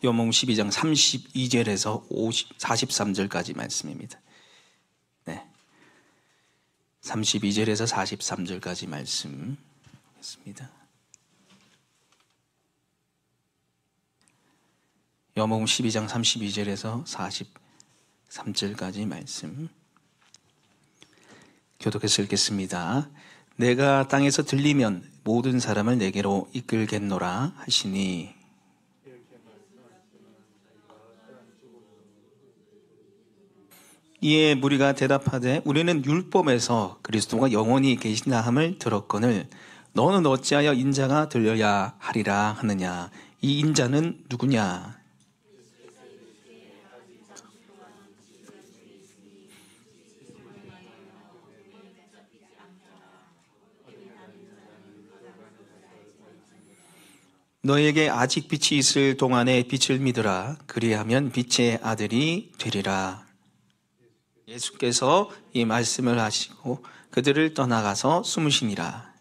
요한복음 12장 32절에서 43절까지 말씀입니다. 네, 32절에서 43절까지 말씀입니다. 요한복음 12장 32절에서 43절까지 말씀 교독해서 읽겠습니다. 내가 땅에서 들리면 모든 사람을 내게로 이끌겠노라 하시니 이에 무리가 대답하되 우리는 율법에서 그리스도가 영원히 계시나 함을 들었거늘 너는 어찌하여 인자가 들려야 하리라 하느냐. 이 인자는 누구냐. 너에게 아직 빛이 있을 동안에 빛을 믿으라. 그리하면 빛의 아들이 되리라. 예수께서 이 말씀을 하시고 그들을 떠나가서 숨으시니라.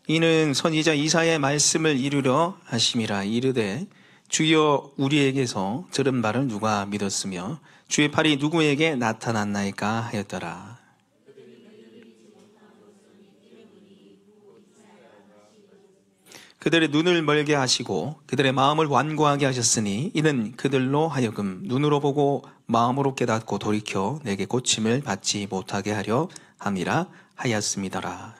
이는 선지자 이사야의 말씀을 이루려 하심이라. 이르되 주여 우리에게서 들은 바를 누가 믿었으며 주의 팔이 누구에게 나타났나이까 하였더라. 그들의 눈을 멀게 하시고 그들의 마음을 완고하게 하셨으니 이는 그들로 하여금 눈으로 보고 마음으로 깨닫고 돌이켜 내게 고침을 받지 못하게 하려 함이라 하였음이더라.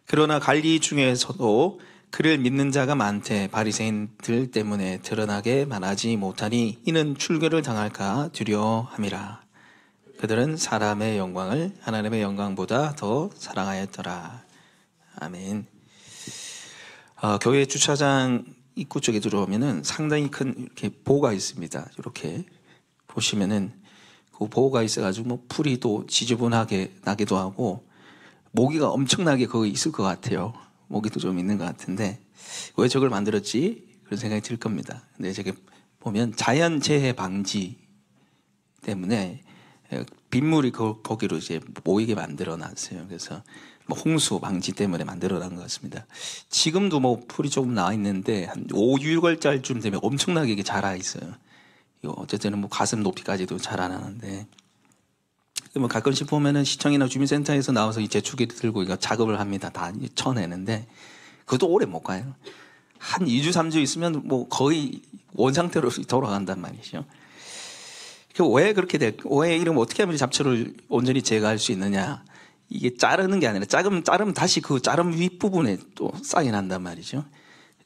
그러나 갈리 중에서도 그를 믿는 자가 많되 바리새인들 때문에 드러나게 말하지 못하니 이는 출교를 당할까 두려워함이라. 그들은 사람의 영광을 하나님의 영광보다 더 사랑하였더라. 아멘. 교회 주차장 입구 쪽에 들어오면은 상당히 큰 이렇게 보가 있습니다. 이렇게 보시면은 그 보가 있어가지고 뭐 풀이 또 지저분하게 나기도 하고 모기가 엄청나게 거기 있을 것 같아요. 모기도 좀 있는 것 같은데 왜 저걸 만들었지? 그런 생각이 들 겁니다. 근데 저게 보면 자연재해 방지 때문에 빗물이 거기로 이제 모이게 만들어 놨어요. 그래서 뭐 홍수 방지 때문에 만들어 놓은 것 같습니다. 지금도 뭐 풀이 조금 나와 있는데 한 5, 6월달쯤 되면 엄청나게 이게 자라 있어요. 어쨌든 뭐 가슴 높이까지도 자라나는데 뭐 가끔씩 보면은 시청이나 주민센터에서 나와서 이 제초기를 들고 이거 작업을 합니다. 다 쳐내는데 그것도 오래 못 가요. 한 2주, 3주 있으면 뭐 거의 원상태로 돌아간단 말이죠. 왜 그렇게 왜 이러면 어떻게 하면 잡초를 온전히 제거할 수 있느냐? 이게 자르는 게 아니라 자르면 다시 그 자른 윗부분에 또 싹이 난단 말이죠.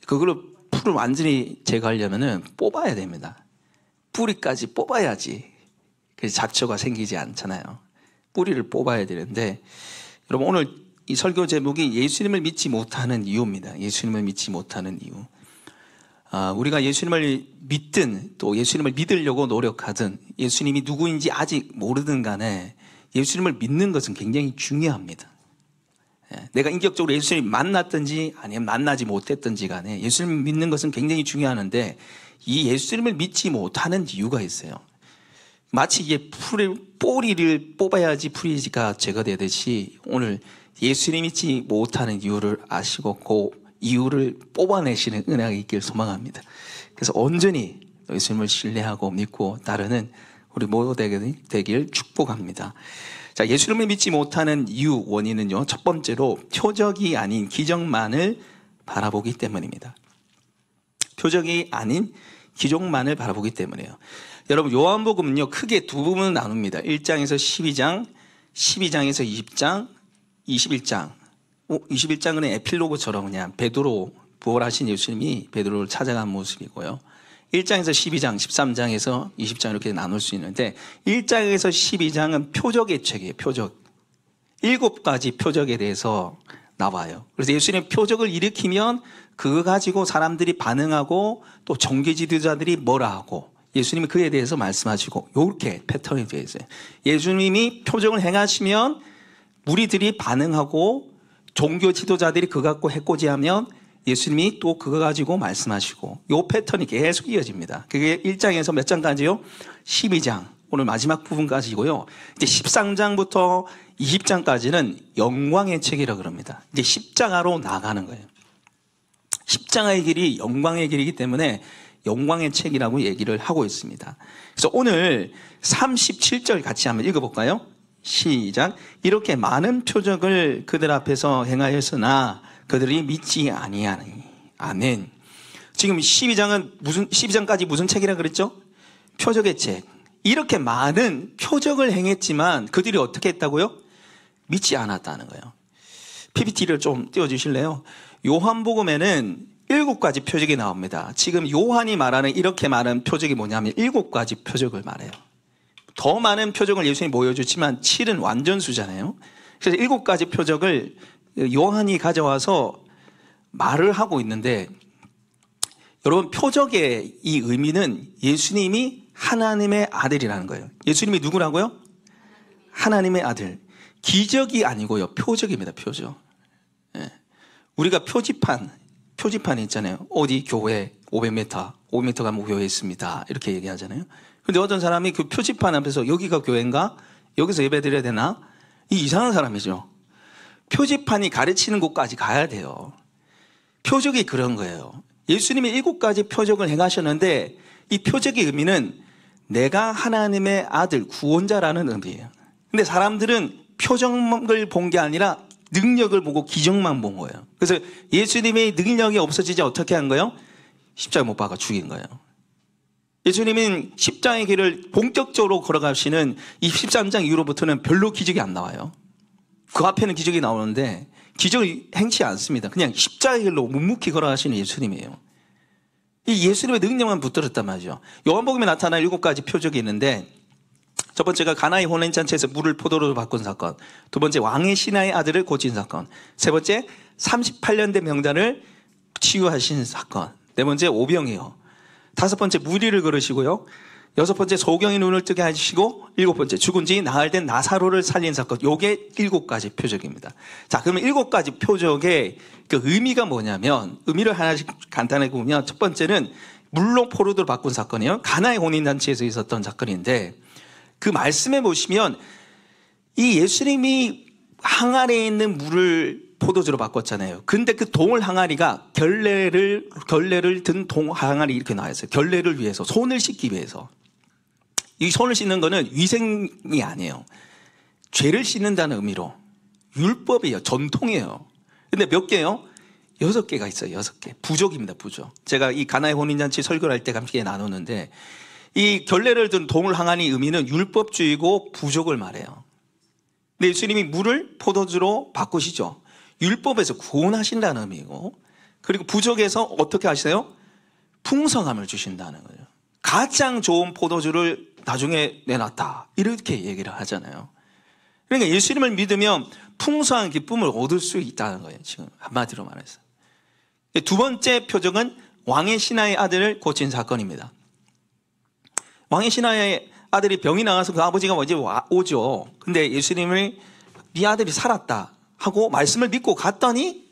그걸로 풀을 완전히 제거하려면은 뽑아야 됩니다. 뿌리까지 뽑아야지. 그래서 잡초가 생기지 않잖아요. 뿌리를 뽑아야 되는데 여러분 오늘 이 설교 제목이 예수님을 믿지 못하는 이유입니다. 예수님을 믿지 못하는 이유. 우리가 예수님을 믿든 또 예수님을 믿으려고 노력하든 예수님이 누구인지 아직 모르든 간에 예수님을 믿는 것은 굉장히 중요합니다. 내가 인격적으로 예수님을 만났든지 아니면 만나지 못했든지 간에 예수님을 믿는 것은 굉장히 중요하는데 이 예수님을 믿지 못하는 이유가 있어요. 마치 이게 뿌리를 뽑아야지 풀이가 제거되듯이 오늘 예수님 믿지 못하는 이유를 아시고 그 이유를 뽑아내시는 은혜가 있길 소망합니다. 그래서 온전히 예수님을 신뢰하고 믿고 따르는 우리 모두 되길 축복합니다. 자, 예수님을 믿지 못하는 이유 원인은요. 첫 번째로 표적이 아닌 기적만을 바라보기 때문입니다. 표적이 아닌 기적만을 바라보기 때문이에요. 여러분 요한복음은요. 크게 두 부분을 나눕니다. 1장에서 12장, 12장에서 20장, 21장. 21장은 에필로그처럼 그냥 베드로 부활하신 예수님이 베드로를 찾아간 모습이고요. 1장에서 12장, 13장에서 20장 이렇게 나눌 수 있는데 1장에서 12장은 표적의 책이에요. 표적. 7가지 표적에 대해서 나와요. 그래서 예수님 표적을 일으키면 그거 가지고 사람들이 반응하고 또 종교 지도자들이 뭐라 하고 예수님이 그에 대해서 말씀하시고 이렇게 패턴이 되어 있어요. 예수님이 표적을 행하시면 무리들이 반응하고 종교 지도자들이 그거 갖고 해코지하면 예수님이 또 그거 가지고 말씀하시고 이 패턴이 계속 이어집니다. 그게 1장에서 몇 장까지요? 12장. 오늘 마지막 부분까지고요. 이제 13장부터 20장까지는 영광의 책이라고 그럽니다. 이제 십자가로 나가는 거예요. 십자가의 길이 영광의 길이기 때문에 영광의 책이라고 얘기를 하고 있습니다. 그래서 오늘 37절 같이 한번 읽어볼까요? 시작. 이렇게 많은 표적을 그들 앞에서 행하였으나 그들이 믿지 아니하니. 아멘. 지금 12장까지 무슨 책이라 그랬죠? 표적의 책. 이렇게 많은 표적을 행했지만 그들이 어떻게 했다고요? 믿지 않았다는 거예요. PPT를 좀 띄워주실래요? 요한복음에는 7가지 표적이 나옵니다. 지금 요한이 말하는 이렇게 많은 표적이 뭐냐면 7가지 표적을 말해요. 더 많은 표적을 예수님이 보여줬지만 7은 완전수잖아요. 그래서 7가지 표적을 요한이 가져와서 말을 하고 있는데, 여러분, 표적의 이 의미는 예수님이 하나님의 아들이라는 거예요. 예수님이 누구라고요? 하나님의 아들. 기적이 아니고요, 표적입니다. 표적. 예. 우리가 표지판이 있잖아요. 어디 교회 500m 가면 교회 있습니다, 이렇게 얘기하잖아요. 근데 어떤 사람이 그 표지판 앞에서 여기가 교회인가? 여기서 예배 드려야 되나? 이 이상한 사람이죠. 표지판이 가르치는 곳까지 가야 돼요. 표적이 그런 거예요. 예수님이 7가지 표적을 행하셨는데 이 표적의 의미는 내가 하나님의 아들, 구원자라는 의미예요. 근데 사람들은 표적을 본 게 아니라 능력을 보고 기적만 본 거예요. 그래서 예수님의 능력이 없어지자 어떻게 한 거예요? 십자가 못 박아 죽인 거예요. 예수님은 십자가의 길을 본격적으로 걸어가시는 이 13장 이후로부터는 별로 기적이 안 나와요. 그 앞에는 기적이 나오는데 기적을 행치 않습니다. 그냥 십자가의 길로 묵묵히 걸어가시는 예수님이에요. 이 예수님의 능력만 붙들었단 말이죠. 요한복음에 나타난 7가지 표적이 있는데, 첫 번째가 가나의 혼인잔치에서 물을 포도로로 바꾼 사건, 두 번째 왕의 신하의 아들을 고친 사건, 세 번째 38년 된 병자를 치유하신 사건, 네 번째 오병이어, 다섯 번째 무리를 걸으시고요, 여섯 번째 소경의 눈을 뜨게 하시고, 일곱 번째 죽은 지 나흘 된 나사로를 살린 사건. 요게 7가지 표적입니다. 자, 그러면 7가지 표적의 그 의미가 뭐냐면, 의미를 하나씩 간단하게 보면, 첫 번째는 물로 포도를 바꾼 사건이에요. 가나의 혼인잔치에서 있었던 사건인데, 그 말씀에 보시면 이 예수님이 항아리에 있는 물을 포도주로 바꿨잖아요. 근데 그 동을 항아리가 결례를 든 동 항아리 이렇게 나와 있어요. 결례를 위해서, 손을 씻기 위해서. 이 손을 씻는 거는 위생이 아니에요. 죄를 씻는다는 의미로. 율법이에요. 전통이에요. 근데 몇 개요? 6개가 있어요. 6개. 부족입니다. 부족. 제가 이 가나의 혼인잔치 설교를 할 때 함께 나누는데, 이 결례를 든 동을 항아리 의미는 율법주의고 부족을 말해요. 근데 예수님이 물을 포도주로 바꾸시죠. 율법에서 구원하신다는 의미고, 그리고 부족에서 어떻게 하시세요? 풍성함을 주신다는 거예요. 가장 좋은 포도주를 나중에 내놨다, 이렇게 얘기를 하잖아요. 그러니까 예수님을 믿으면 풍성한 기쁨을 얻을 수 있다는 거예요. 지금 한마디로 말해서. 두 번째 표적은 왕의 신하의 아들을 고친 사건입니다. 왕의 신하의 아들이 병이 나가서 그 아버지가 이제 오죠. 근데 예수님을 네 아들이 살았다 하고 말씀을 믿고 갔더니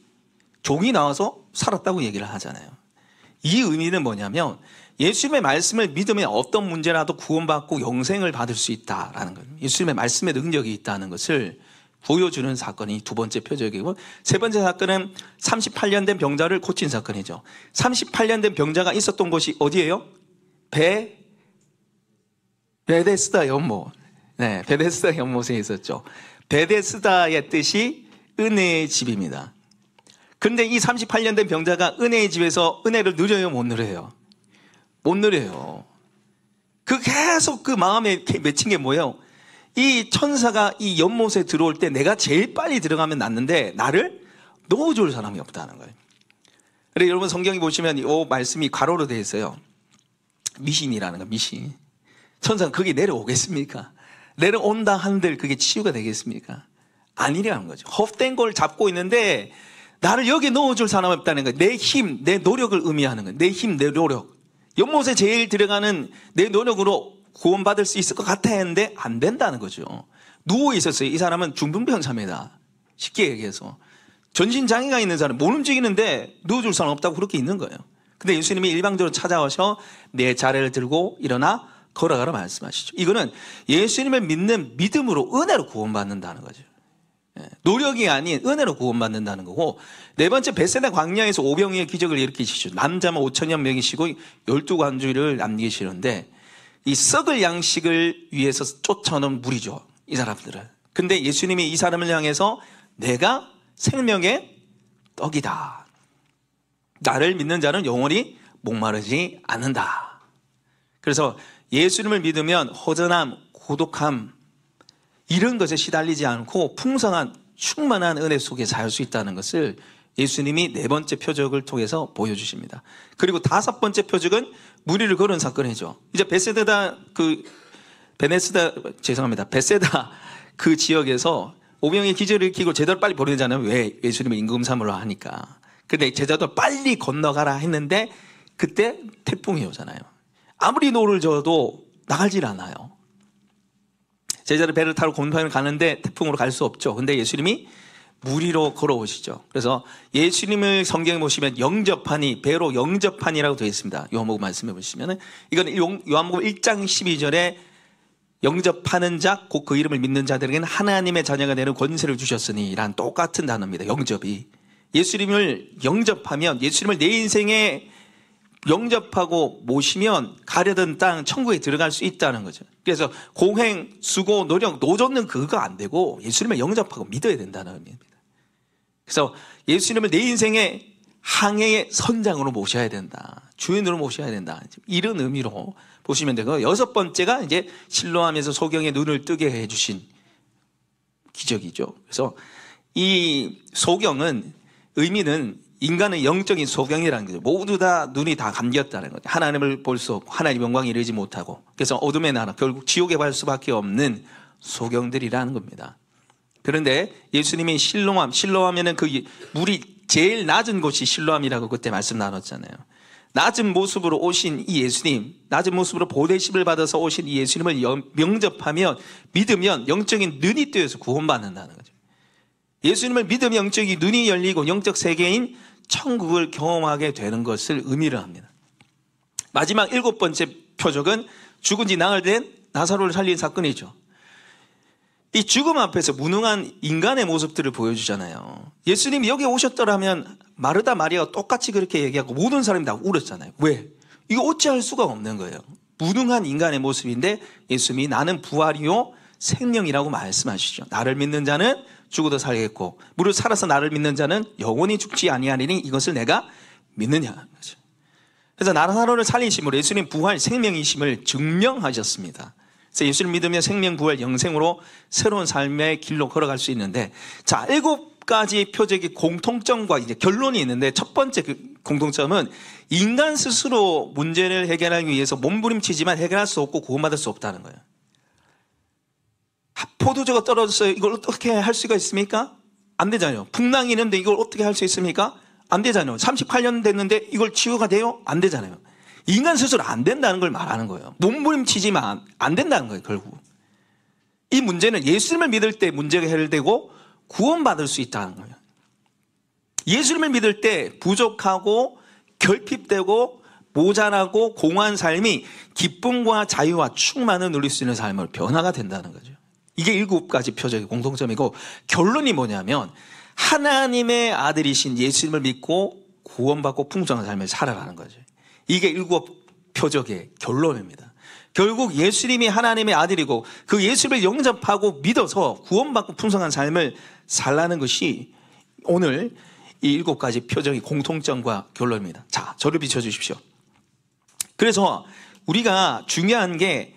종이 나와서 살았다고 얘기를 하잖아요. 이 의미는 뭐냐면 예수님의 말씀을 믿으면 어떤 문제라도 구원받고 영생을 받을 수 있다라는 거예요. 예수님의 말씀에 능력이 있다는 것을 보여주는 사건이 두 번째 표적이고, 세 번째 사건은 38년 된 병자를 고친 사건이죠. 38년 된 병자가 있었던 곳이 어디예요? 베데스다 연못. 네, 베데스다 연못에 있었죠. 베데스다의 뜻이 은혜의 집입니다. 근데 이 38년 된 병자가 은혜의 집에서 은혜를 누려요, 못 누려요? 못 누려요. 계속 그 마음에 맺힌 게 뭐예요? 이 천사가 이 연못에 들어올 때 내가 제일 빨리 들어가면 낫는데 나를 넣어줄 사람이 없다는 거예요. 그래서 여러분 성경에 보시면 이 말씀이 괄호로 되어 있어요. 미신이라는 거, 미신. 천사가 거기 내려오겠습니까? 내려온다 한들 그게 치유가 되겠습니까? 아니라는 거죠. 헛된 걸 잡고 있는데 나를 여기 넣어줄 사람이 없다는 거예요. 내 힘, 내 노력을 의미하는 거예요. 내 힘, 내 노력. 연못에 제일 들어가는 내 노력으로 구원받을 수 있을 것 같아 했는데 안 된다는 거죠. 누워 있었어요. 이 사람은 중풍병자입니다. 쉽게 얘기해서. 전신장애가 있는 사람, 못 움직이는데 누워줄 사람 없다고 그렇게 있는 거예요. 근데 예수님이 일방적으로 찾아오셔 내 자리를 들고 일어나 걸어가라 말씀하시죠. 이거는 예수님을 믿는 믿음으로 은혜로 구원받는다는 거죠. 노력이 아닌 은혜로 구원받는다는 거고, 네 번째 베세다 광야에서 오병이의 기적을 일으키시죠. 남자만 5천여 명이시고 12관주를 남기시는데 이 썩을 양식을 위해서 쫓아오는 무리죠, 이 사람들은. 근데 예수님이 이 사람을 향해서 내가 생명의 떡이다, 나를 믿는 자는 영원히 목마르지 않는다. 그래서 예수님을 믿으면 허전함, 고독함 이런 것에 시달리지 않고 풍성한 충만한 은혜 속에 살 수 있다는 것을 예수님이 네 번째 표적을 통해서 보여주십니다. 그리고 다섯 번째 표적은 무리를 걸은 사건이죠. 이제 베세다 그 지역에서 오병이의 기적을 일으키고 제자를 빨리 보내자면 왜 예수님을 임금사무로 하니까. 근데 제자도 빨리 건너가라 했는데 그때 태풍이 오잖아요. 아무리 노를 저어도 나가질 않아요. 제자를 배를 타고 건너편을 가는데 태풍으로 갈 수 없죠. 근데 예수님이 무리로 걸어오시죠. 그래서 예수님을 성경에 보시면 영접하니, 배로 영접하니라고 되어 있습니다. 요한복음 말씀해 보시면 이건 요한복음 1장 12절에 영접하는 자, 곧 그 이름을 믿는 자들에게는 하나님의 자녀가 되는 권세를 주셨으니 라는 똑같은 단어입니다. 영접이. 예수님을 영접하면, 예수님을 내 인생에 영접하고 모시면 가려던 땅 천국에 들어갈 수 있다는 거죠. 그래서 공행, 수고, 노력, 노조는 그거 안 되고 예수님을 영접하고 믿어야 된다는 의미입니다. 그래서 예수님을 내 인생의 항해의 선장으로 모셔야 된다, 주인으로 모셔야 된다, 이런 의미로 보시면 되고, 여섯 번째가 이제 실로암에서 소경의 눈을 뜨게 해주신 기적이죠. 그래서 이 소경은 의미는 인간의 영적인 소경이라는 거죠. 모두 다 눈이 다 감겼다는 거죠. 하나님을 볼 수 없고 하나님 영광에 이르지 못하고, 그래서 어둠의 나라, 결국 지옥에 갈 수밖에 없는 소경들이라는 겁니다. 그런데 예수님이 실로암에는 그 물이 제일 낮은 곳이 실로암이라고 그때 말씀 나눴잖아요. 낮은 모습으로 오신 이 예수님, 낮은 모습으로 보내심을 받아서 오신 이 예수님을 영접하면, 믿으면 영적인 눈이 뜨여서 구원받는다는 거죠. 예수님을 믿으면 영적인 눈이 열리고 영적 세계인 천국을 경험하게 되는 것을 의미를 합니다. 마지막 일곱 번째 표적은 죽은 지 나흘 된 나사로를 살린 사건이죠. 이 죽음 앞에서 무능한 인간의 모습들을 보여주잖아요. 예수님이 여기 오셨더라면 마르다 마리아가 똑같이 그렇게 얘기하고 모든 사람이 다 울었잖아요. 왜? 이거 어찌할 수가 없는 거예요. 무능한 인간의 모습인데 예수님이 나는 부활이요 생명이라고 말씀하시죠. 나를 믿는 자는 죽어도 살겠고 무릇 살아서 나를 믿는 자는 영원히 죽지 아니하리니 이것을 내가 믿느냐. 그래서 나사로를 살리심으로 예수님 부활 생명이심을 증명하셨습니다. 그래서 예수를 믿으면 생명, 부활, 영생으로 새로운 삶의 길로 걸어갈 수 있는데, 자, 7가지 표적의 공통점과 이제 결론이 있는데, 첫 번째 그 공통점은 인간 스스로 문제를 해결하기 위해서 몸부림치지만 해결할 수 없고 구원받을 수 없다는 거예요. 포도주가 떨어졌어요. 이걸 어떻게 할 수가 있습니까? 안 되잖아요. 풍랑이 있는데 이걸 어떻게 할 수 있습니까? 안 되잖아요. 38년 됐는데 이걸 치유가 돼요? 안 되잖아요. 인간 스스로 안 된다는 걸 말하는 거예요. 몸부림치지만 안 된다는 거예요, 결국. 이 문제는 예수님을 믿을 때 문제가 해결되고 구원받을 수 있다는 거예요. 예수님을 믿을 때 부족하고 결핍되고 모자라고 공허한 삶이 기쁨과 자유와 충만을 누릴 수 있는 삶으로 변화가 된다는 거죠. 이게 7가지 표적의 공통점이고, 결론이 뭐냐면 하나님의 아들이신 예수님을 믿고 구원받고 풍성한 삶을 살아가는 거죠. 이게 7 표적의 결론입니다. 결국 예수님이 하나님의 아들이고 그 예수를 영접하고 믿어서 구원받고 풍성한 삶을 살라는 것이 오늘 이 7가지 표적의 공통점과 결론입니다. 자, 저를 비춰주십시오. 그래서 우리가 중요한 게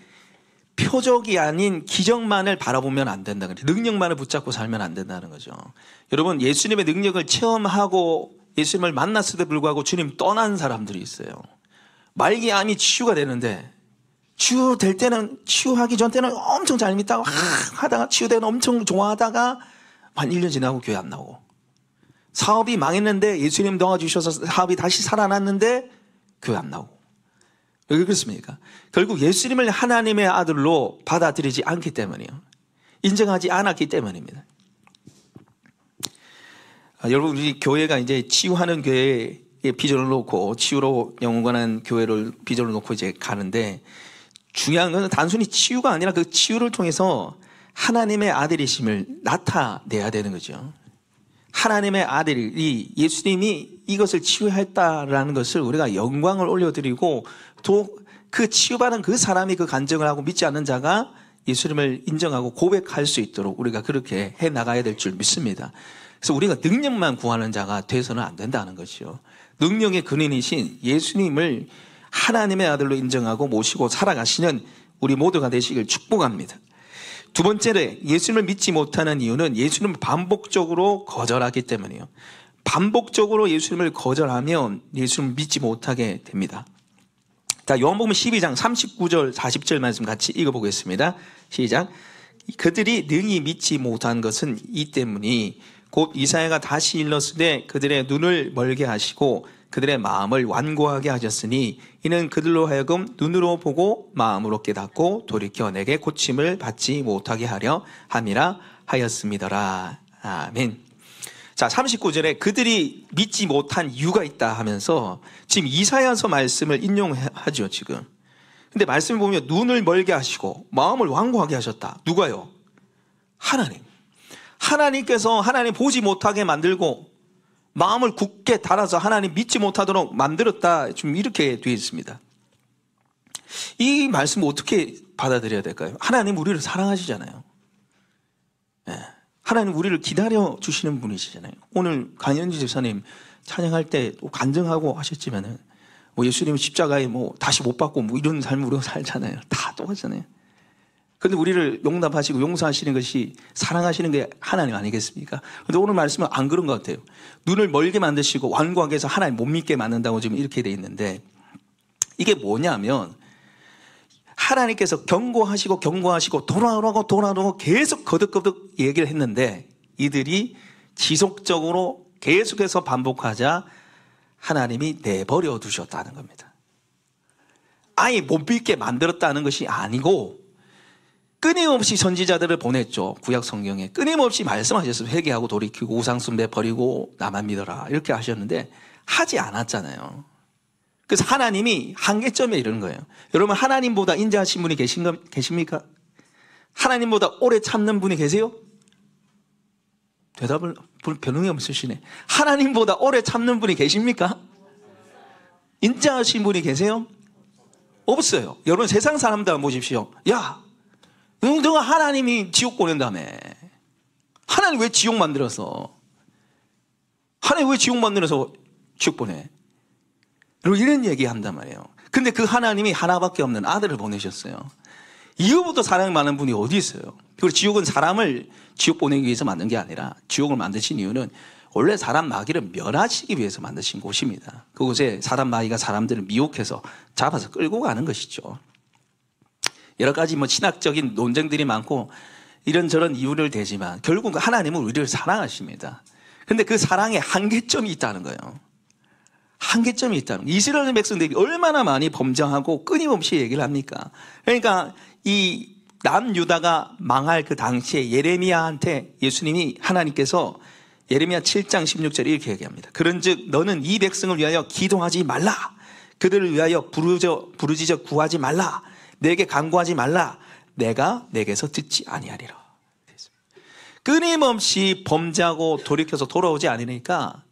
표적이 아닌 기적만을 바라보면 안 된다는 거예요. 능력만을 붙잡고 살면 안 된다는 거죠. 여러분, 예수님의 능력을 체험하고 예수님을 만났을때 불구하고 주님 떠난 사람들이 있어요. 말기암이 치유가 되는데 치유될 때는, 치유하기 전 때는 엄청 잘 믿다가 하다가 치유되는 엄청 좋아하다가 한 1년 지나고 교회 안 나오고, 사업이 망했는데 예수님 도와주셔서 사업이 다시 살아났는데 교회 안 나오고. 왜 그렇습니까? 결국 예수님을 하나님의 아들로 받아들이지 않기 때문이에요. 인정하지 않았기 때문입니다. 여러분, 우리 교회가 이제 치유하는 교회에 비전을 놓고 치유로 영원한 교회를 비전을 놓고 이제 가는데, 중요한 것은 단순히 치유가 아니라 그 치유를 통해서 하나님의 아들이심을 나타내야 되는 거죠. 하나님의 아들이 예수님이 이것을 치유했다라는 것을 우리가 영광을 올려드리고 또 그 치유받은 그 사람이 그 간증을 하고 믿지 않는 자가 예수님을 인정하고 고백할 수 있도록 우리가 그렇게 해 나가야 될 줄 믿습니다. 그래서 우리가 능력만 구하는 자가 돼서는 안 된다는 것이요. 능력의 근원이신 예수님을 하나님의 아들로 인정하고 모시고 살아가시는 우리 모두가 되시길 축복합니다. 두 번째로 예수님을 믿지 못하는 이유는 예수님을 반복적으로 거절하기 때문이에요. 반복적으로 예수님을 거절하면 예수님을 믿지 못하게 됩니다. 자, 요한복음 12장 39절 40절 말씀 같이 읽어보겠습니다. 시작. 그들이 능히 믿지 못한 것은 이 때문이 곧 이사야가 다시 일렀으되 그들의 눈을 멀게 하시고 그들의 마음을 완고하게 하셨으니 이는 그들로 하여금 눈으로 보고 마음으로 깨닫고 돌이켜 내게 고침을 받지 못하게 하려 함이라 하였음이더라. 아멘. 자, 39절에 그들이 믿지 못한 이유가 있다 하면서 지금 이사야서 말씀을 인용하죠, 지금. 근데 말씀을 보면 눈을 멀게 하시고 마음을 완고하게 하셨다. 누가요? 하나님. 하나님께서 하나님 보지 못하게 만들고 마음을 굳게 달아서 하나님 믿지 못하도록 만들었다. 좀 이렇게 되어 있습니다. 이 말씀을 어떻게 받아들여야 될까요? 하나님 우리를 사랑하시잖아요. 네. 하나님 우리를 기다려 주시는 분이시잖아요. 오늘 강현지 집사님 찬양할 때 간증하고 하셨지만은 뭐 예수님 십자가에 뭐 다시 못 받고 뭐 이런 삶을 우리가 살잖아요. 다 똑같잖아요. 근데 우리를 용납하시고 용서하시는 것이 사랑하시는 게 하나님 아니겠습니까? 근데 오늘 말씀은 안 그런 것 같아요. 눈을 멀게 만드시고 완고하게 해서 하나님 못 믿게 만든다고 지금 이렇게 돼 있는데 이게 뭐냐면 하나님께서 경고하시고 돌아오라고 계속 거듭거듭 얘기를 했는데 이들이 지속적으로 계속해서 반복하자 하나님이 내버려 두셨다는 겁니다. 아예 못 믿게 만들었다는 것이 아니고 끊임없이 선지자들을 보냈죠. 구약 성경에 끊임없이 말씀하셨어요. 회개하고 돌이키고 우상 숭배 버리고 나만 믿어라 이렇게 하셨는데 하지 않았잖아요. 그래서 하나님이 한계점에 이르는 거예요. 여러분 하나님보다 인자하신 분이 계십니까? 하나님보다 오래 참는 분이 계세요? 대답을 변형이 없으시네. 하나님보다 오래 참는 분이 계십니까? 인자하신 분이 계세요? 없어요. 여러분 세상 사람들 한번 보십시오. 야, 너가 하나님이 지옥 보낸다며. 하나님 왜 지옥 만들어서? 하나님 왜 지옥 만들어서 지옥 보내? 이런 얘기 한단 말이에요. 근데 그 하나님이 하나밖에 없는 아들을 보내셨어요. 이거보다 사랑이 많은 분이 어디 있어요? 그리고 지옥은 사람을 지옥 보내기 위해서 만든 게 아니라 지옥을 만드신 이유는 원래 사람 마귀를 멸하시기 위해서 만드신 곳입니다. 그곳에 사람 마귀가 사람들을 미혹해서 잡아서 끌고 가는 것이죠. 여러 가지 뭐 신학적인 논쟁들이 많고 이런저런 이유를 대지만 결국 하나님은 우리를 사랑하십니다. 근데 그 사랑에 한계점이 있다는 거예요. 한계점이 있다는 거예요. 이스라엘 백성들이 얼마나 많이 범죄하고 끊임없이 얘기를 합니까? 그러니까 이 남유다가 망할 그 당시에 예레미야한테 예수님이 하나님께서 예레미야 7장 16절에 이렇게 얘기합니다. 그런즉 너는 이 백성을 위하여 기도하지 말라. 그들을 위하여 부르짖어 구하지 말라. 내게 간구하지 말라. 내가 내게서 듣지 아니하리라. 끊임없이 범죄하고 돌이켜서 돌아오지 않으니까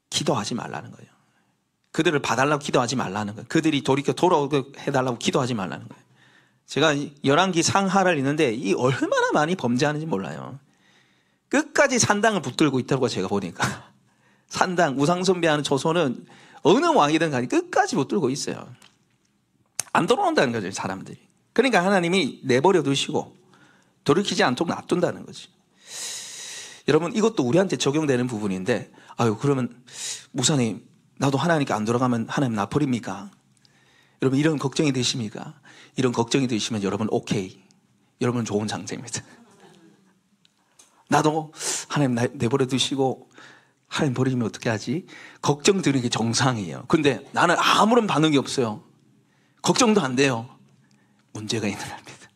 기도하지 말라는 거예요. 그들을 봐달라고 기도하지 말라는 거예요. 그들이 돌이켜 돌아오게 해달라고 기도하지 말라는 거예요. 제가 열왕기 상하를 읽는데 이 얼마나 많이 범죄하는지 몰라요. 끝까지 산당을 붙들고 있다고 제가 보니까. 산당, 우상숭배하는 조선은 어느 왕이든 간에 끝까지 붙들고 있어요. 안 돌아온다는 거죠, 사람들이. 그러니까 하나님이 내버려 두시고 돌이키지 않도록 놔둔다는 거죠. 여러분, 이것도 우리한테 적용되는 부분인데, 아유, 그러면 목사님, 나도 하나님께 안 돌아가면 하나님 나 버립니까? 여러분, 이런 걱정이 되십니까? 이런 걱정이 되시면 여러분, 오케이. 여러분, 좋은 상태입니다. 나도 하나님 내버려 두시고 하나님 버리면 어떻게 하지? 걱정 드는 게 정상이에요. 근데 나는 아무런 반응이 없어요. 걱정도 안 돼요. 문제가 있는 겁니다.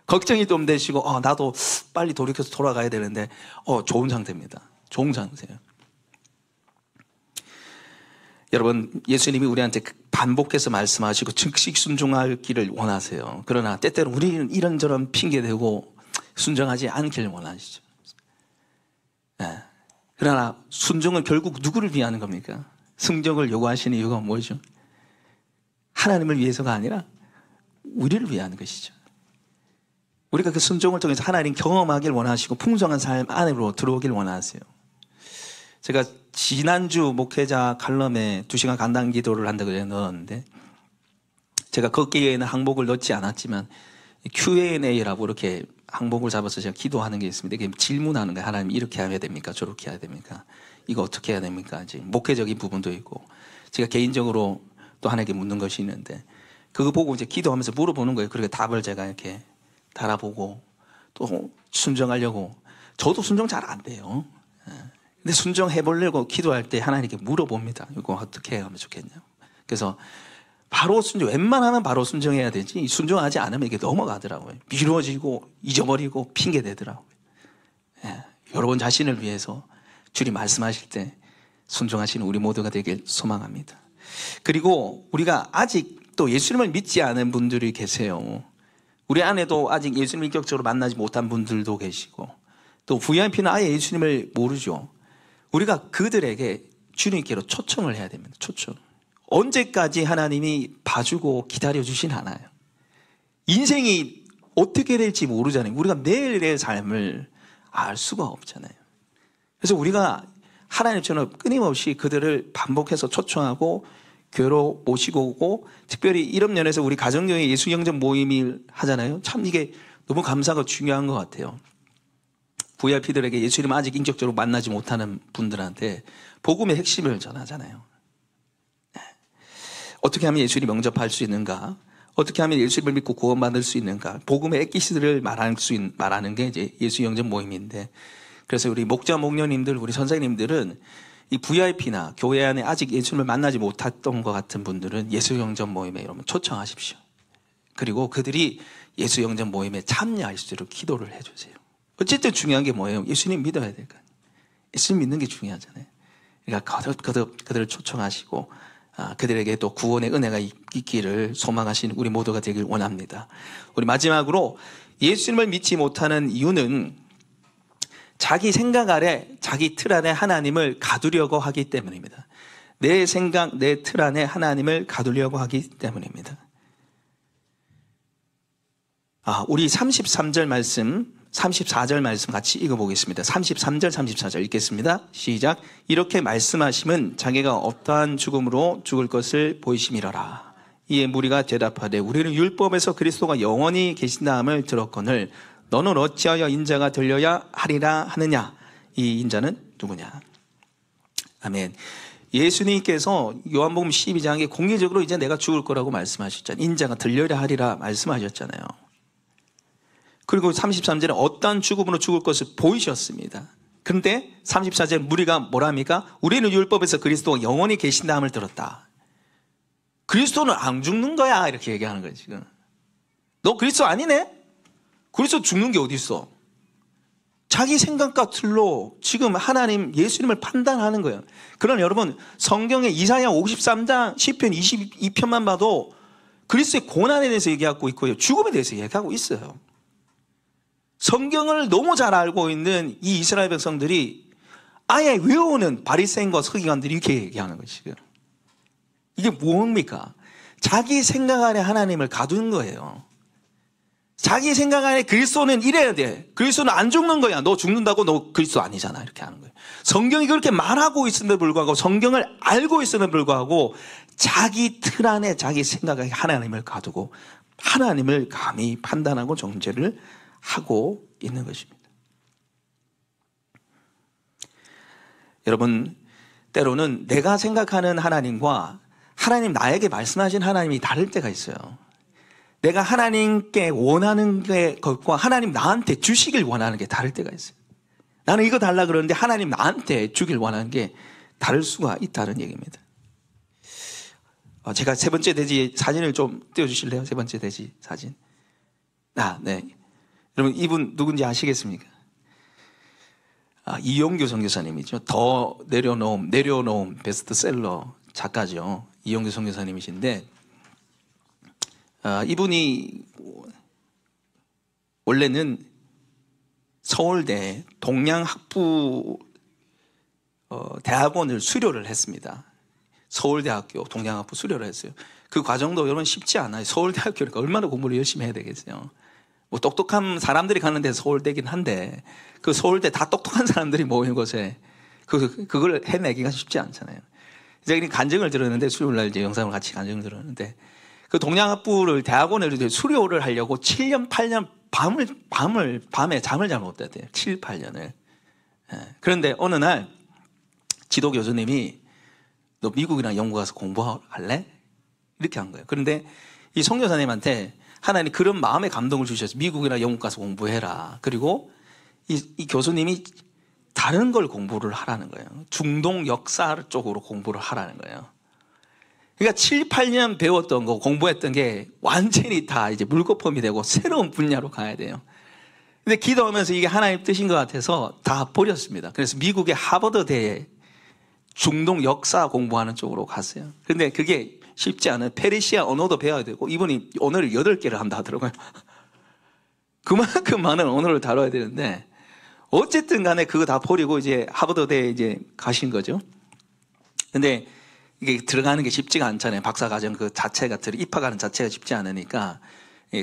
걱정이 좀 되시고 나도 빨리 돌이켜서 돌아가야 되는데 좋은 상태입니다. 좋은 상태예요. 여러분, 예수님이 우리한테 반복해서 말씀하시고 즉시 순종하기를 원하세요. 그러나 때때로 우리는 이런저런 핑계대고 순종하지 않기를 원하시죠. 네. 그러나 순종은 결국 누구를 위하는 겁니까? 순종을 요구하시는 이유가 뭐죠? 하나님을 위해서가 아니라 우리를 위하는 것이죠. 우리가 그 순종을 통해서 하나님 경험하길 원하시고 풍성한 삶 안으로 들어오길 원하세요. 제가 지난주 목회자 칼럼에 2시간 간당 기도를 한다고 넣었는데, 제가 거기에는 항목을 넣지 않았지만 Q&A라고 이렇게 항목을 잡아서 제가 기도하는 게 있습니다. 이게 질문하는 거예요. 하나님 이렇게 해야 됩니까? 저렇게 해야 됩니까? 이거 어떻게 해야 됩니까? 이제 목회적인 부분도 있고 제가 개인적으로 또 하나님께 묻는 것이 있는데, 그거 보고 이제 기도하면서 물어보는 거예요. 그렇게 답을 제가 이렇게 달아보고 또 순종하려고. 저도 순종 잘 안 돼요. 근데 순종해보려고 기도할 때 하나님께 물어봅니다. 이거 어떻게 하면 좋겠냐고. 그래서 바로 순종, 웬만하면 바로 순종해야 되지 순종하지 않으면 이게 넘어가더라고요. 미뤄지고 잊어버리고 핑계대더라고요. 여러분 자신을 위해서 주님 말씀하실 때 순종하시는 우리 모두가 되길 소망합니다. 그리고 우리가 아직 또 예수님을 믿지 않은 분들이 계세요. 우리 안에도 아직 예수님을 인격적으로 만나지 못한 분들도 계시고, 또 VIP는 아예 예수님을 모르죠. 우리가 그들에게 주님께로 초청을 해야 됩니다. 초청. 언제까지 하나님이 봐주고 기다려주진 않아요. 인생이 어떻게 될지 모르잖아요. 우리가 내일의 삶을 알 수가 없잖아요. 그래서 우리가 하나님처럼 끊임없이 그들을 반복해서 초청하고 교회로 모시고 오고, 특별히 이런 면에서 우리 가정교회 예수영전 모임을 하잖아요. 참 이게 너무 감사하고 중요한 것 같아요. VIP들에게 예수님 아직 인격적으로 만나지 못하는 분들한테 복음의 핵심을 전하잖아요. 어떻게 하면 예수님 영접할 수 있는가? 어떻게 하면 예수님을 믿고 구원받을 수 있는가? 복음의 엑기스를 말하는 게 이제 예수 영접 모임인데, 그래서 우리 목자 목녀님들, 우리 선생님들은 이 VIP나 교회 안에 아직 예수님을 만나지 못했던 것 같은 분들은 예수 영접 모임에 여러분 초청하십시오. 그리고 그들이 예수 영접 모임에 참여할 수 있도록 기도를 해주세요. 어쨌든 중요한 게 뭐예요? 예수님 믿어야 될 거 아니에요. 예수님 믿는 게 중요하잖아요. 그러니까 그들을 초청하시고 그들에게 또 구원의 은혜가 있기를 소망하시는 우리 모두가 되길 원합니다. 우리 마지막으로 예수님을 믿지 못하는 이유는 자기 생각 아래, 자기 틀 안에 하나님을 가두려고 하기 때문입니다. 내 생각, 내 틀 안에 하나님을 가두려고 하기 때문입니다. 우리 33절 말씀, 34절 말씀 같이 읽어보겠습니다. 33절, 34절 읽겠습니다. 시작. 이렇게 말씀하시면 자기가 어떠한 죽음으로 죽을 것을 보이심이러라. 이에 무리가 대답하되 우리는 율법에서 그리스도가 영원히 계신다함을 들었거늘 너는 어찌하여 인자가 들려야 하리라 하느냐? 이 인자는 누구냐? 아멘. 예수님께서 요한복음 12장에 공개적으로 이제 내가 죽을 거라고 말씀하셨잖아요. 인자가 들려야 하리라 말씀하셨잖아요. 그리고 33절에 어떠한 죽음으로 죽을 것을 보이셨습니다. 그런데 34절 무리가 뭐랍니까? 우리는 율법에서 그리스도가 영원히 계신다함을 들었다. 그리스도는 안 죽는 거야 이렇게 얘기하는 거예요. 지금 너 그리스도 아니네? 그리스도 죽는 게 어디 있어? 자기 생각과 틀로 지금 하나님 예수님을 판단하는 거예요. 그럼 여러분 성경의 이사야 53장 10편 22편만 봐도 그리스도의 고난에 대해서 얘기하고 있고요, 죽음에 대해서 얘기하고 있어요. 성경을 너무 잘 알고 있는 이 이스라엘 백성들이 아예 외우는 바리새인과 서기관들이 이렇게 얘기하는 것이고요. 이게 뭡니까? 자기 생각 안에 하나님을 가두는 거예요. 자기 생각 안에 그리스도는 이래야 돼. 그리스도는 안 죽는 거야. 너 죽는다고 너 그리스도 아니잖아. 이렇게 하는 거예요. 성경이 그렇게 말하고 있음에도 불구하고, 성경을 알고 있음에도 불구하고 자기 틀 안에 자기 생각 안에 하나님을 가두고 하나님을 감히 판단하고 정죄를 하고 있는 것입니다. 여러분, 때로는 내가 생각하는 하나님과 하나님 나에게 말씀하신 하나님이 다를 때가 있어요. 내가 하나님께 원하는 것과 하나님 나한테 주시길 원하는 게 다를 때가 있어요. 나는 이거 달라 그러는데 하나님 나한테 주길 원하는 게 다를 수가 있다는 얘기입니다. 제가 세 번째 돼지 사진을 좀 띄워주실래요? 세 번째 돼지 사진. 네. 여러분 이분 누군지 아시겠습니까? 이용규 선교사님이죠. 더 내려놓음 베스트셀러 작가죠. 이용규 선교사님이신데, 이분이 원래는 서울대 동양학부 대학원을 수료를 했습니다. 서울대학교 동양학부 수료를 했어요. 그 과정도 여러분 쉽지 않아요. 서울대학교니까 얼마나 공부를 열심히 해야 되겠어요. 뭐 똑똑한 사람들이 가는 데 서울대긴 한데, 그 서울대 다 똑똑한 사람들이 모인 곳에 그걸 해내기가 쉽지 않잖아요. 이제 간증을 들었는데, 수요일날 이제 영상을 같이 간증을 들었는데, 그 동양학부를 대학원을 수료를 하려고 7년, 8년 밤에 잠을 잘 못 잤대요. 7, 8년을. 그런데 어느 날 지도 교수님이 너 미국이랑 영국 가서 공부할래? 이렇게 한 거예요. 그런데 이 선교사님한테 하나님 그런 마음의 감동을 주셔서 미국이나 영국 가서 공부해라. 그리고 이 교수님이 다른 걸 공부를 하라는 거예요. 중동 역사 쪽으로 공부를 하라는 거예요. 그러니까 7, 8년 배웠던 거, 공부했던 게 완전히 다 이제 물거품이 되고 새로운 분야로 가야 돼요. 근데 기도하면서 이게 하나님 뜻인 것 같아서 다 버렸습니다. 그래서 미국의 하버드대에 중동 역사 공부하는 쪽으로 갔어요. 근데 그게 쉽지 않아요. 페르시아 언어도 배워야 되고, 이분이 언어를 8개를 한다 하더라고요. 그만큼 많은 언어를 다뤄야 되는데, 어쨌든 간에 그거 다 버리고 이제 하버드대에 이제 가신 거죠. 근데 이게 들어가는 게 쉽지가 않잖아요. 박사과정 그 자체가, 입학하는 자체가 쉽지 않으니까,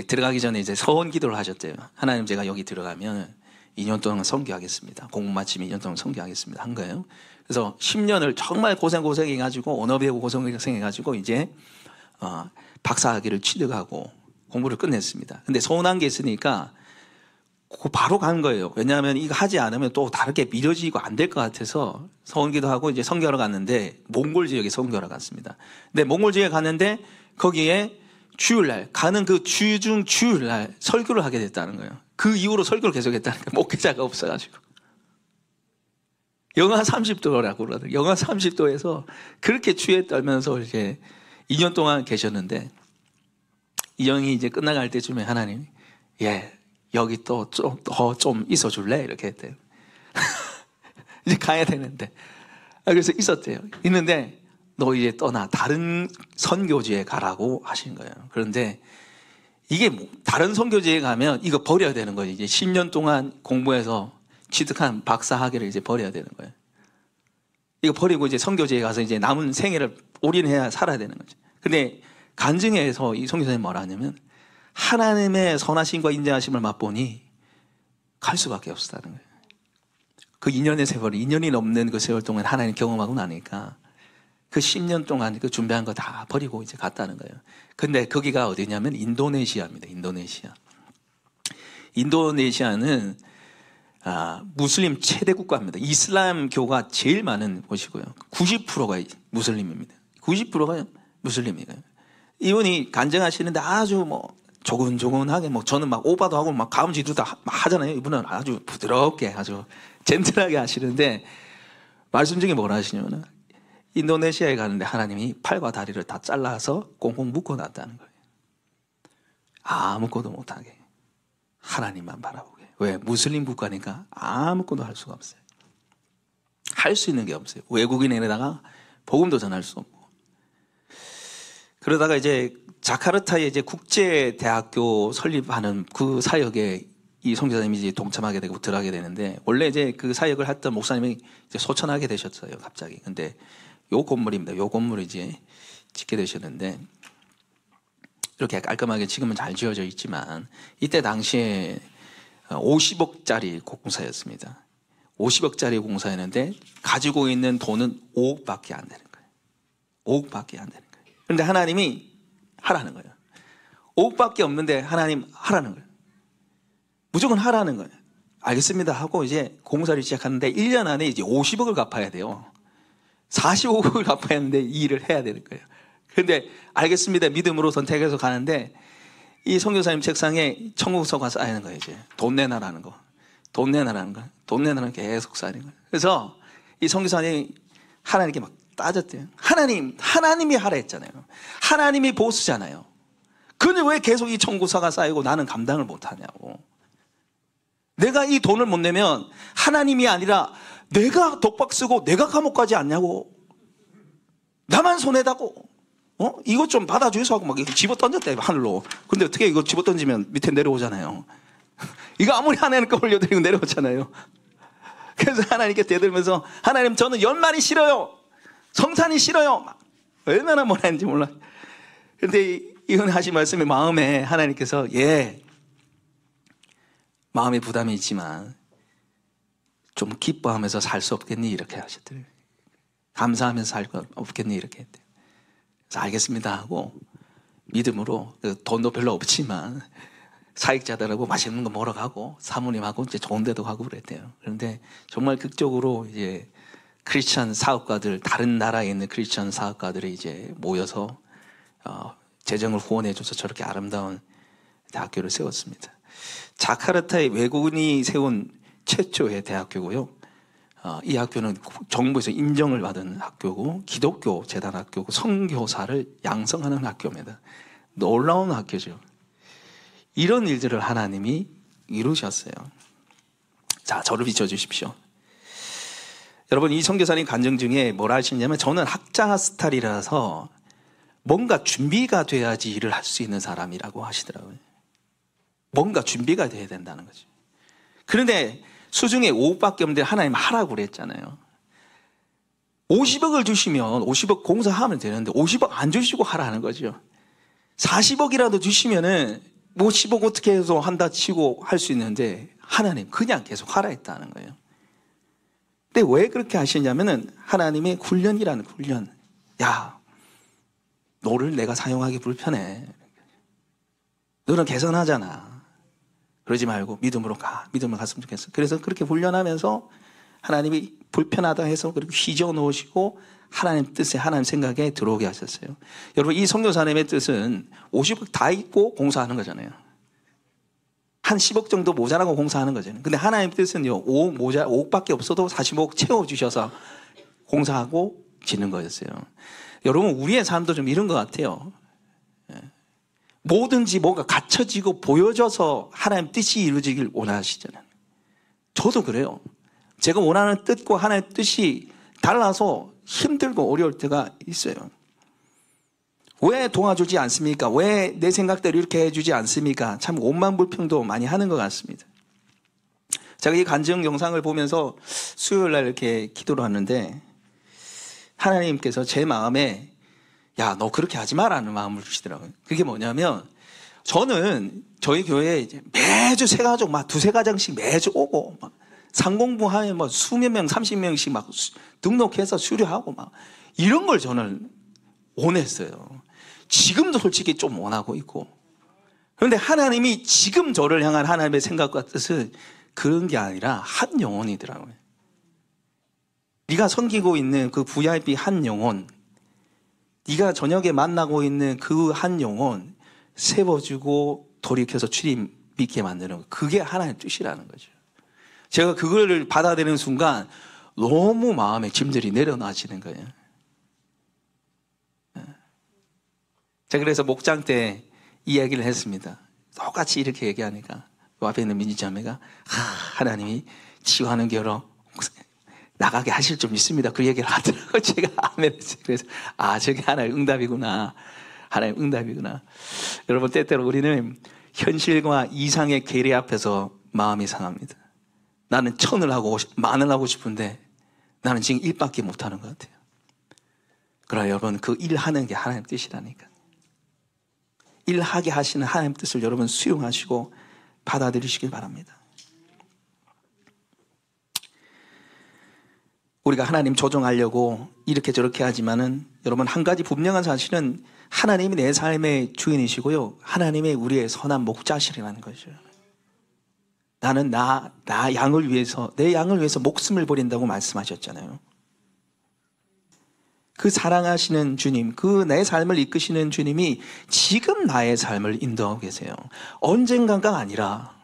들어가기 전에 이제 서원 기도를 하셨대요. 하나님, 제가 여기 들어가면 2년 동안 선교하겠습니다. 공부 마치면 2년 동안 선교하겠습니다. 한 거예요. 그래서 10년을 정말 고생해가지고, 언어 배우고 고생해가지고, 이제, 박사학위를 취득하고 공부를 끝냈습니다. 근데 서운한 게 있으니까, 바로 간 거예요. 왜냐하면 이거 하지 않으면 또 다르게 미뤄지고 안 될 것 같아서 서원기도 하고 이제 선교하러 갔는데, 몽골 지역에 선교하러 갔습니다. 근데 몽골 지역에 갔는데 거기에 주일날, 가는 그 주중 주일날 설교를 하게 됐다는 거예요. 그 이후로 설교를 계속했다는 거예요. 목회자가 없어가지고. 영하 30도라고 그러더라고요. 영하 30도에서 그렇게 추위에 떨면서 이렇게 2년 동안 계셨는데, 이 형이 이제 끝나갈 때쯤에 하나님이, 여기 또 좀 있어 줄래? 이렇게 했대요. 이제 가야 되는데. 그래서 있었대요. 있는데, 너 이제 떠나. 다른 선교지에 가라고 하신 거예요. 그런데 이게 다른 선교지에 가면 이거 버려야 되는 거예요. 이제 10년 동안 공부해서 취득한 박사학위를 이제 버려야 되는 거예요. 이거 버리고 이제 선교지에 가서 이제 남은 생애를 올인해야 살아야 되는 거죠. 근데 간증에서 이 선교사님이 뭐라 하냐면, 하나님의 선하심과 인자하심을 맛보니 갈 수밖에 없었다는 거예요. 그 2년의 세월, 2년이 넘는 그 세월 동안 하나님 경험하고 나니까 그 10년 동안 그 준비한 거 다 버리고 이제 갔다는 거예요. 근데 거기가 어디냐면 인도네시아입니다. 인도네시아는 무슬림 최대 국가입니다. 이슬람교가 제일 많은 곳이고요. 90%가 무슬림입니다. 90%가 무슬림이에요. 이분이 간증하시는데 아주 조근조근하게, 저는 막 오바도 하고 막 가음지도 다 하잖아요. 이분은 아주 부드럽게, 아주 젠틀하게 하시는데, 말씀 중에 뭐라 하시냐면, 인도네시아에 가는데 하나님이 팔과 다리를 다 잘라서 꽁꽁 묶어놨다는 거예요. 아무것도 못하게. 하나님만 바라보게. 왜? 무슬림 국가니까 아무것도 할 수가 없어요. 할 수 있는 게 없어요. 외국인에다가 복음도 전할 수 없고. 그러다가 이제 자카르타에 이제 국제대학교 설립하는 그 사역에 이 선교사님이 이제 동참하게 되고 들어가게 되는데, 원래 이제 그 사역을 했던 목사님이 이제 소천하게 되셨어요, 갑자기. 근데 요 건물입니다. 요 건물을 이제 짓게 되셨는데, 이렇게 깔끔하게 지금은 잘 지어져 있지만, 이때 당시에 50억짜리 공사였습니다. 50억짜리 공사였는데, 가지고 있는 돈은 5억밖에 안 되는 거예요. 5억밖에 안 되는 거예요. 그런데 하나님이 하라는 거예요. 5억밖에 없는데 하나님 하라는 거예요. 무조건 하라는 거예요. 알겠습니다 하고 이제 공사를 시작하는데 1년 안에 이제 50억을 갚아야 돼요. 45억을 갚아야 하는데 이 일을 해야 되는 거예요. 그런데 알겠습니다 믿음으로 선택해서 가는데, 이 선교사님 책상에 청구서가 쌓이는 거예요. 이제 돈 내놔라는 거, 돈 내놔라는 거, 돈 내놔라는 게 계속 쌓이는 거예요. 그래서 이 선교사님이 하나님께 막 따졌대요. 하나님이 하라 했잖아요. 하나님이 보수잖아요. 근데 왜 계속 이 청구서가 쌓이고 나는 감당을 못하냐고. 내가 이 돈을 못 내면 하나님이 아니라 내가 독박 쓰고 내가 감옥 가지 않냐고. 나만 손해다고. 이것 좀 받아주소 하고 막 집어 던졌대, 하늘로. 근데 어떻게 이거 집어 던지면 밑에 내려오잖아요. 이거 아무리 하나님 거 올려드리고 내려오잖아요. 그래서 하나님께 대들면서, 하나님, 저는 연말이 싫어요. 성산이 싫어요. 얼마나 뭐라 했는지 몰라. 그런데 이건 하신 말씀이 마음에 하나님께서, 마음에 부담이 있지만 좀 기뻐하면서 살 수 없겠니? 이렇게 하셨더래요. 감사하면서 살 수 없겠니? 이렇게 했대요. 그래서 알겠습니다 하고 믿음으로, 돈도 별로 없지만 사익자들하고 맛있는 거 먹으러 가고 사모님하고 이제 좋은 데도 가고 그랬대요. 그런데 정말 극적으로 이제 크리스천 사업가들, 다른 나라에 있는 크리스천 사업가들이 이제 모여서 재정을 후원해줘서 저렇게 아름다운 대학교를 세웠습니다. 자카르타의 외국인이 세운 최초의 대학교고요. 이 학교는 정부에서 인정을 받은 학교고, 기독교 재단 학교고, 선교사를 양성하는 학교입니다. 놀라운 학교죠. 이런 일들을 하나님이 이루셨어요. 자, 저를 비춰주십시오. 여러분, 이 선교사님 간증 중에 뭐라 하시냐면, 저는 학자 스타일이라서 뭔가 준비가 돼야지 일을 할 수 있는 사람이라고 하시더라고요. 뭔가 준비가 돼야 된다는 거죠. 그런데 수중에 5억밖에 없는데 하나님 하라고 그랬잖아요. 50억을 주시면 50억 공사하면 되는데 50억 안 주시고 하라는 거죠. 40억이라도 주시면은 뭐 10억 어떻게 해서 한다 치고 할 수 있는데, 하나님 그냥 계속 하라 했다는 거예요. 근데 왜 그렇게 하시냐면은 하나님의 훈련이라는 훈련. 야, 너를 내가 사용하기 불편해. 너는 개선하잖아. 그러지 말고 믿음으로 가. 믿음으로 갔으면 좋겠어. 그래서 그렇게 훈련하면서 하나님이 불편하다 해서 그렇게 휘저어 놓으시고 하나님 뜻에, 하나님 생각에 들어오게 하셨어요. 여러분, 이 선교사님의 뜻은 50억 다 있고 공사하는 거잖아요. 한 10억 정도 모자라고 공사하는 거잖아요. 근데 하나님 뜻은요, 5억밖에 없어도 40억 채워주셔서 공사하고 짓는 거였어요. 여러분, 우리의 삶도 좀 이런 것 같아요. 뭐든지 뭐가 갖춰지고 보여져서 하나님 뜻이 이루어지길 원하시잖아요. 저도 그래요. 제가 원하는 뜻과 하나님의 뜻이 달라서 힘들고 어려울 때가 있어요. 왜 도와주지 않습니까? 왜 내 생각대로 이렇게 해주지 않습니까? 참 오만불평도 많이 하는 것 같습니다. 제가 이 간증 영상을 보면서 수요일 날 이렇게 기도를 하는데, 하나님께서 제 마음에, 야, 너 그렇게 하지 마라는 마음을 주시더라고요. 그게 뭐냐면, 저는 저희 교회에 이제 매주 세 가족 막 두세 가정씩 매주 오고, 막 상공부하에 뭐 수몇 명, 30명씩 막 등록해서 수료하고 막 이런 걸 저는 원했어요. 지금도 솔직히 좀 원하고 있고. 그런데 하나님이 지금 저를 향한 하나님의 생각과 뜻은 그런 게 아니라 한 영혼이더라고요. 네가 섬기고 있는 그 VIP 한 영혼, 네가 저녁에 만나고 있는 그 한 영혼 세워주고 돌이켜서 주님 믿게 만드는 거, 그게 하나님의 뜻이라는 거죠. 제가 그거를 받아들이는 순간 너무 마음에 짐들이 내려놔지는 거예요. 제가 그래서 목장 때 이야기를 했습니다. 똑같이 이렇게 얘기하니까 그 앞에 있는 민지자매가 하나님이 치유하는 겨로 나가게 하실 줄 믿습니다. 그 얘기를 하더라고요. 제가 아멘 했어요. 그래서 저게 하나의 응답이구나. 하나의 응답이구나. 여러분, 때때로 우리는 현실과 이상의 계례 앞에서 마음이 상합니다. 나는 천을 하고 만을 하고 싶은데 나는 지금 일밖에 못하는 것 같아요. 그러나 여러분, 그 일하는 게 하나님 뜻이라니까. 일하게 하시는 하나님 뜻을 여러분 수용하시고 받아들이시길 바랍니다. 우리가 하나님 조종하려고 이렇게 저렇게 하지만은, 여러분, 한 가지 분명한 사실은 하나님이 내 삶의 주인이시고요, 하나님의 우리의 선한 목자시라는 거죠. 나는 나 양을 위해서, 내 양을 위해서 목숨을 버린다고 말씀하셨잖아요. 그 사랑하시는 주님, 그 내 삶을 이끄시는 주님이 지금 나의 삶을 인도하고 계세요. 언젠가가 아니라,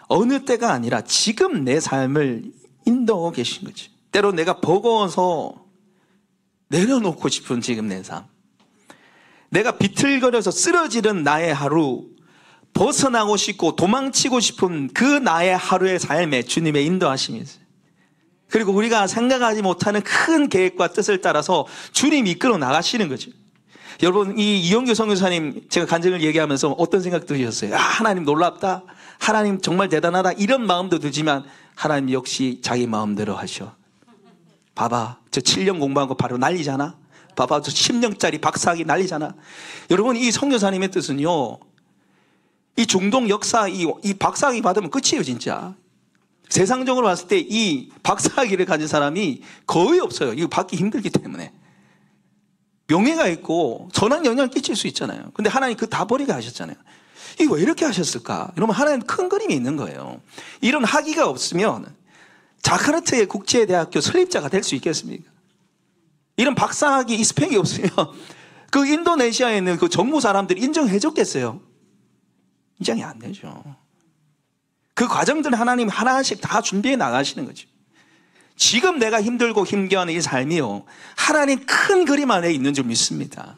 어느 때가 아니라 지금 내 삶을 인도하고 계신 거지. 때로 내가 버거워서 내려놓고 싶은 지금 내 삶, 내가 비틀거려서 쓰러지는 나의 하루, 벗어나고 싶고 도망치고 싶은 그 나의 하루의 삶에 주님의 인도하심이 있어요. 그리고 우리가 생각하지 못하는 큰 계획과 뜻을 따라서 주님이 이끌어 나가시는 거죠. 여러분, 이 이영규 선교사님 제가 간증을 얘기하면서 어떤 생각 드셨어요? 하나님 놀랍다. 하나님 정말 대단하다. 이런 마음도 들지만 하나님 역시 자기 마음대로 하셔. 봐봐, 저 7년 공부한 거 바로 난리잖아. 봐봐, 저 10년짜리 박사학위 난리잖아. 여러분, 이 선교사님의 뜻은요, 이 중동 역사, 이 박사학위 받으면 끝이에요, 진짜. 세상적으로 봤을 때 이 박사학위를 가진 사람이 거의 없어요. 이거 받기 힘들기 때문에. 명예가 있고 선한 영향을 끼칠 수 있잖아요. 근데 하나님 그거 다 버리게 하셨잖아요. 이거 왜 이렇게 하셨을까? 여러분, 하나님 큰 그림이 있는 거예요. 이런 학위가 없으면 자카르타의 국제대학교 설립자가 될 수 있겠습니까? 이런 박사학위 이 스펙이 없으면 그 인도네시아에 있는 그 정부 사람들이 인정해 줬겠어요? 인정이 안 되죠. 그 과정들 하나님 하나씩 다 준비해 나가시는 거죠. 지금 내가 힘들고 힘겨워하는 이 삶이요, 하나님 큰 그림 안에 있는 줄 믿습니다.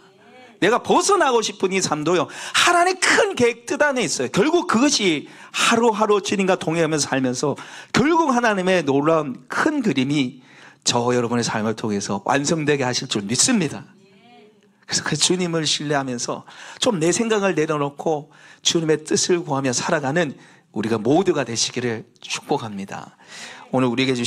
내가 벗어나고 싶은 이 삶도요, 하나님 큰 계획 뜻 안에 있어요. 결국 그것이 하루하루 주님과 동행하면서 살면서 결국 하나님의 놀라운 큰 그림이 저 여러분의 삶을 통해서 완성되게 하실 줄 믿습니다. 그래서 그 주님을 신뢰하면서 좀 내 생각을 내려놓고 주님의 뜻을 구하며 살아가는 우리가 모두가 되시기를 축복합니다. 오늘 우리에게 주신